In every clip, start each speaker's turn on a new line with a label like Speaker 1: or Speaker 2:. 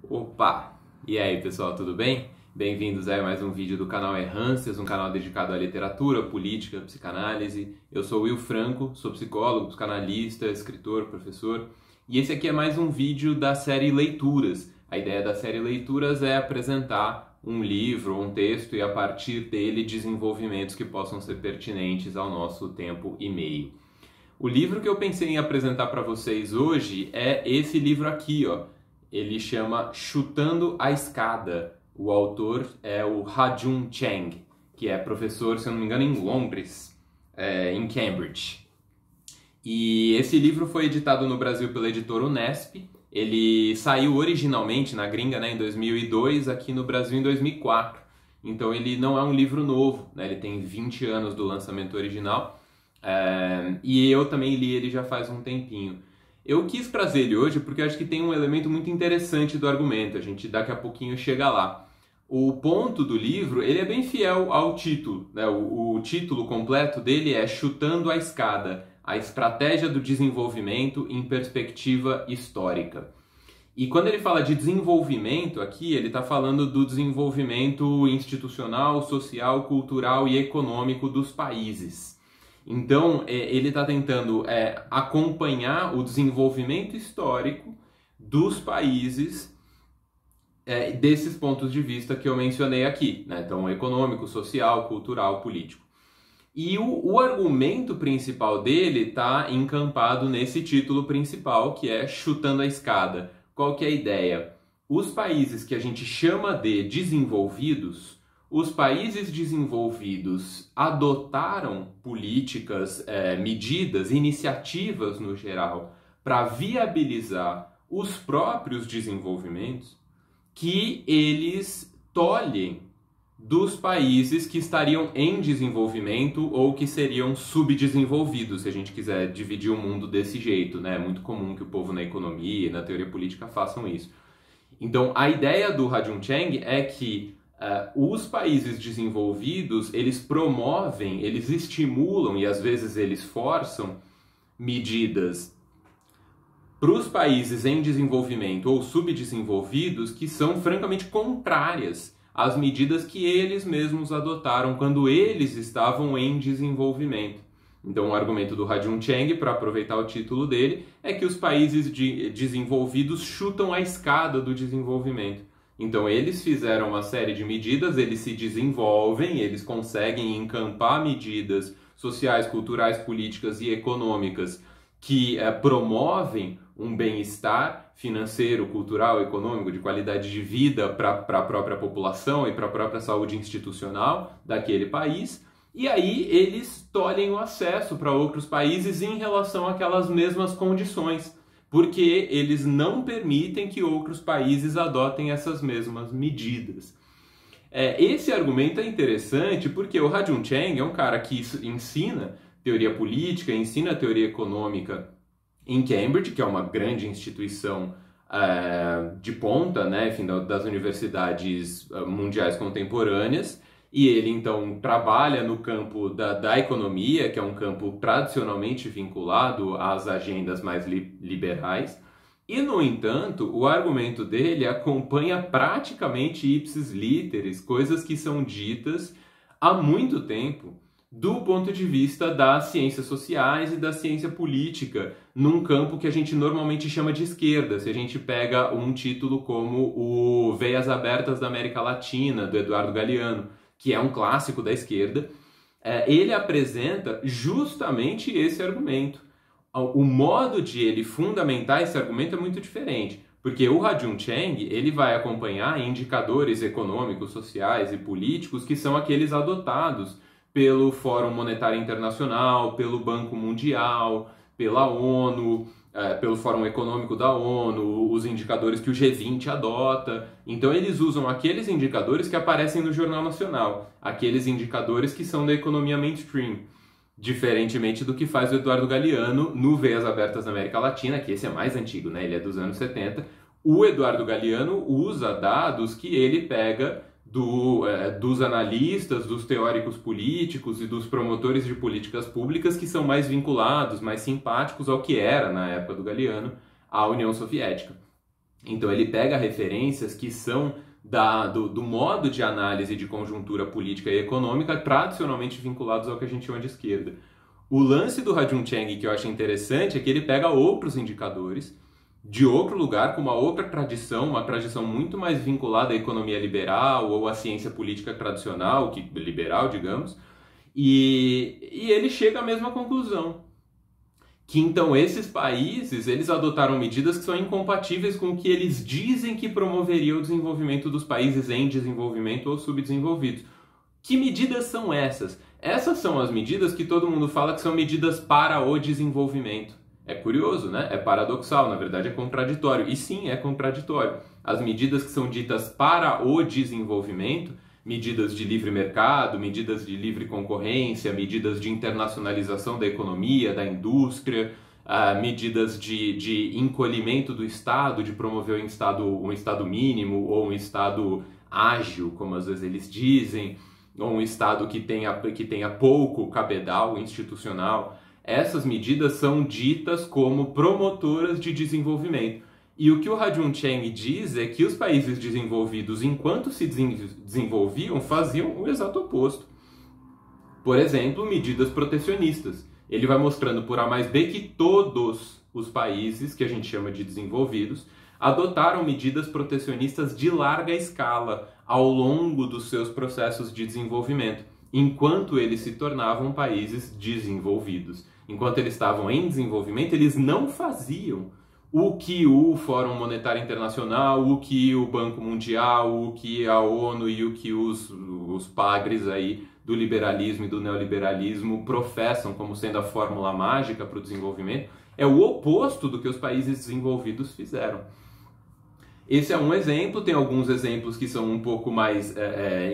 Speaker 1: Opa! E aí, pessoal, tudo bem? Bem-vindos a mais um vídeo do canal Errâncias, um canal dedicado à literatura, política, psicanálise. Eu sou Will Franco, sou psicólogo, psicanalista, escritor, professor. E esse aqui é mais um vídeo da série Leituras. A ideia da série Leituras é apresentar um livro, um texto e a partir dele desenvolvimentos que possam ser pertinentes ao nosso tempo e meio. O livro que eu pensei em apresentar para vocês hoje é esse livro aqui, ó. Ele chama Chutando a Escada. O autor é o Ha-Joon Chang, que é professor, se eu não me engano, em Londres, em Cambridge. E esse livro foi editado no Brasil pela editora Unesp. Ele saiu originalmente na gringa, né, em 2002, aqui no Brasil em 2004. Então ele não é um livro novo, né, ele tem 20 anos do lançamento original. E eu também li ele já faz um tempinho. Eu quis trazer ele hoje porque eu acho que tem um elemento muito interessante do argumento, a gente daqui a pouquinho chega lá. O ponto do livro, ele é bem fiel ao título, né? O título completo dele é Chutando a Escada, a estratégia do desenvolvimento em perspectiva histórica. E quando ele fala de desenvolvimento aqui, ele está falando do desenvolvimento institucional, social, cultural e econômico dos países. Então, ele está tentando acompanhar o desenvolvimento histórico dos países desses pontos de vista que eu mencionei aqui, né? Então, econômico, social, cultural, político. E o argumento principal dele está encampado nesse título principal, que é Chutando a Escada. Qual que é a ideia? Os países que a gente chama de desenvolvidos, os países desenvolvidos adotaram políticas, medidas, iniciativas no geral, para viabilizar os próprios desenvolvimentos que eles tolhem dos países que estariam em desenvolvimento ou que seriam subdesenvolvidos, se a gente quiser dividir o mundo desse jeito, né? É muito comum que o povo na economia e na teoria política façam isso. Então, a ideia do Ha-Joon Chang é que os países desenvolvidos, eles promovem, eles estimulam e às vezes eles forçam medidas para os países em desenvolvimento ou subdesenvolvidos que são francamente contrárias às medidas que eles mesmos adotaram quando eles estavam em desenvolvimento. Então, o argumento do Ha-Joon Chang, para aproveitar o título dele, é que os países desenvolvidos chutam a escada do desenvolvimento. Então, eles fizeram uma série de medidas, eles se desenvolvem, eles conseguem encampar medidas sociais, culturais, políticas e econômicas que promovem um bem-estar financeiro, cultural, econômico, de qualidade de vida para a própria população e para a própria saúde institucional daquele país. E aí eles tolhem o acesso para outros países em relação àquelas mesmas condições, porque eles não permitem que outros países adotem essas mesmas medidas. Esse argumento é interessante porque o Ha-Joon Chang é um cara que ensina teoria política, ensina teoria econômica em Cambridge, que é uma grande instituição de ponta, né, enfim, das universidades mundiais contemporâneas, e ele então trabalha no campo da economia, que é um campo tradicionalmente vinculado às agendas mais liberais, e no entanto, o argumento dele acompanha praticamente ipsis literis, coisas que são ditas há muito tempo, do ponto de vista das ciências sociais e da ciência política, num campo que a gente normalmente chama de esquerda. Se a gente pega um título como o Veias Abertas da América Latina, do Eduardo Galeano, que é um clássico da esquerda, ele apresenta justamente esse argumento. O modo de ele fundamentar esse argumento é muito diferente, porque o Ha-Joon Chang ele vai acompanhar indicadores econômicos, sociais e políticos que são aqueles adotados pelo Fórum Monetário Internacional, pelo Banco Mundial, pela ONU, pelo Fórum Econômico da ONU, os indicadores que o G20 adota. Então eles usam aqueles indicadores que aparecem no Jornal Nacional, aqueles indicadores que são da economia mainstream, diferentemente do que faz o Eduardo Galeano no Veias Abertas na América Latina, que esse é mais antigo, né? Ele é dos anos 70. O Eduardo Galeano usa dados que ele pega dos analistas, dos teóricos políticos e dos promotores de políticas públicas que são mais vinculados, mais simpáticos ao que era, na época do Galeano, a União Soviética. Então ele pega referências que são do modo de análise de conjuntura política e econômica tradicionalmente vinculados ao que a gente chama de esquerda. O lance do Ha-Joon Chang que eu acho interessante é que ele pega outros indicadores de outro lugar, com uma outra tradição, uma tradição muito mais vinculada à economia liberal ou à ciência política tradicional, liberal, digamos, e ele chega à mesma conclusão, que então esses países, eles adotaram medidas que são incompatíveis com o que eles dizem que promoveria o desenvolvimento dos países em desenvolvimento ou subdesenvolvidos. Que medidas são essas? Essas são as medidas que todo mundo fala que são medidas para o desenvolvimento. É curioso, né? É paradoxal, na verdade é contraditório. E sim, é contraditório. As medidas que são ditas para o desenvolvimento, medidas de livre mercado, medidas de livre concorrência, medidas de internacionalização da economia, da indústria, medidas de encolhimento do Estado, de promover um Estado mínimo ou um Estado ágil, como às vezes eles dizem, ou um Estado que tenha pouco cabedal institucional. Essas medidas são ditas como promotoras de desenvolvimento. E o que o Ha-Joon Chang diz é que os países desenvolvidos, enquanto se desenvolviam, faziam o exato oposto. Por exemplo, medidas protecionistas. Ele vai mostrando por A mais B que todos os países, que a gente chama de desenvolvidos, adotaram medidas protecionistas de larga escala ao longo dos seus processos de desenvolvimento, enquanto eles se tornavam países desenvolvidos. Enquanto eles estavam em desenvolvimento, eles não faziam o que o Fórum Monetário Internacional, o que o Banco Mundial, o que a ONU e o que os padres aí do liberalismo e do neoliberalismo professam como sendo a fórmula mágica para o desenvolvimento. É o oposto do que os países desenvolvidos fizeram. Esse é um exemplo, tem alguns exemplos que são um pouco mais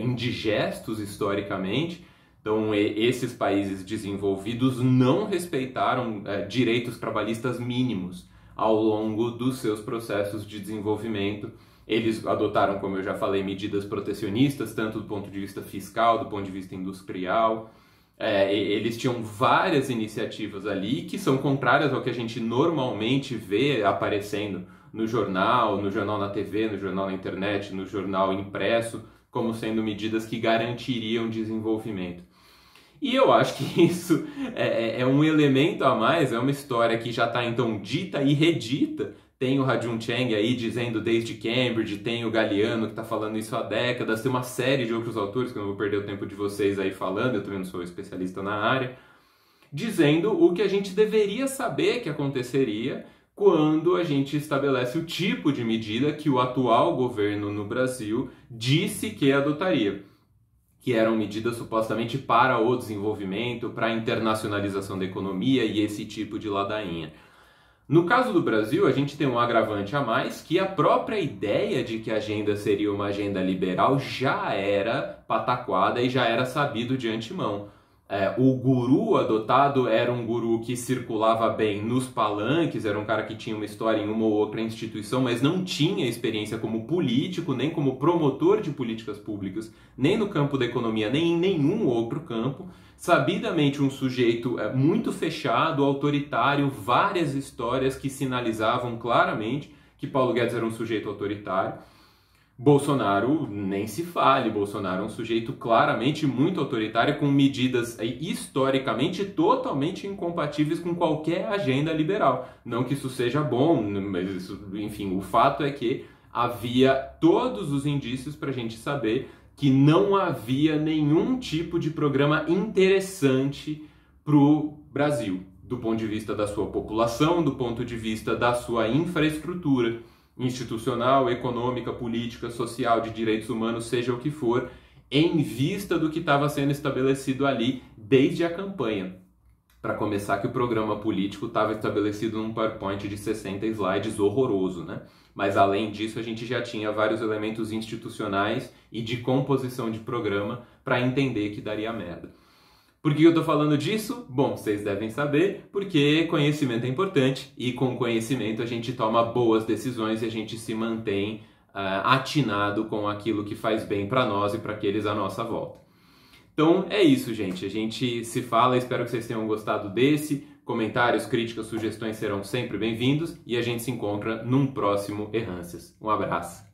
Speaker 1: indigestos historicamente. Então, esses países desenvolvidos não respeitaram direitos trabalhistas mínimos ao longo dos seus processos de desenvolvimento. Eles adotaram, como eu já falei, medidas protecionistas, tanto do ponto de vista fiscal, do ponto de vista industrial. Eles tinham várias iniciativas ali que são contrárias ao que a gente normalmente vê aparecendo no jornal na TV, no jornal na internet, no jornal impresso, como sendo medidas que garantiriam desenvolvimento. E eu acho que isso é um elemento a mais, é uma história que já está então dita e redita. Tem o Ha-Joon Chang aí dizendo desde Cambridge, tem o Galeano que está falando isso há décadas, tem uma série de outros autores, que eu não vou perder o tempo de vocês aí falando, eu também não sou especialista na área, dizendo o que a gente deveria saber que aconteceria quando a gente estabelece o tipo de medida que o atual governo no Brasil disse que adotaria, que eram medidas supostamente para o desenvolvimento, para a internacionalização da economia e esse tipo de ladainha. No caso do Brasil, a gente tem um agravante a mais, que a própria ideia de que a agenda seria uma agenda liberal já era pataquada e já era sabido de antemão. O guru adotado era um guru que circulava bem nos palanques, era um cara que tinha uma história em uma ou outra instituição, mas não tinha experiência como político, nem como promotor de políticas públicas, nem no campo da economia, nem em nenhum outro campo. Sabidamente um sujeito muito fechado, autoritário, várias histórias que sinalizavam claramente que Paulo Guedes era um sujeito autoritário. Bolsonaro, nem se fale, Bolsonaro é um sujeito claramente muito autoritário, com medidas historicamente totalmente incompatíveis com qualquer agenda liberal. Não que isso seja bom, mas isso, enfim, o fato é que havia todos os indícios para a gente saber que não havia nenhum tipo de programa interessante para o Brasil, do ponto de vista da sua população, do ponto de vista da sua infraestrutura institucional, econômica, política, social, de direitos humanos, seja o que for, em vista do que estava sendo estabelecido ali desde a campanha. Para começar, que o programa político estava estabelecido num PowerPoint de 60 slides horroroso, né? Mas além disso, a gente já tinha vários elementos institucionais e de composição de programa para entender que daria merda. Por que eu estou falando disso? Bom, vocês devem saber, porque conhecimento é importante e com conhecimento a gente toma boas decisões e a gente se mantém atinado com aquilo que faz bem para nós e para aqueles à nossa volta. Então é isso, gente. A gente se fala, espero que vocês tenham gostado desse. Comentários, críticas, sugestões serão sempre bem-vindos e a gente se encontra num próximo Errâncias. Um abraço.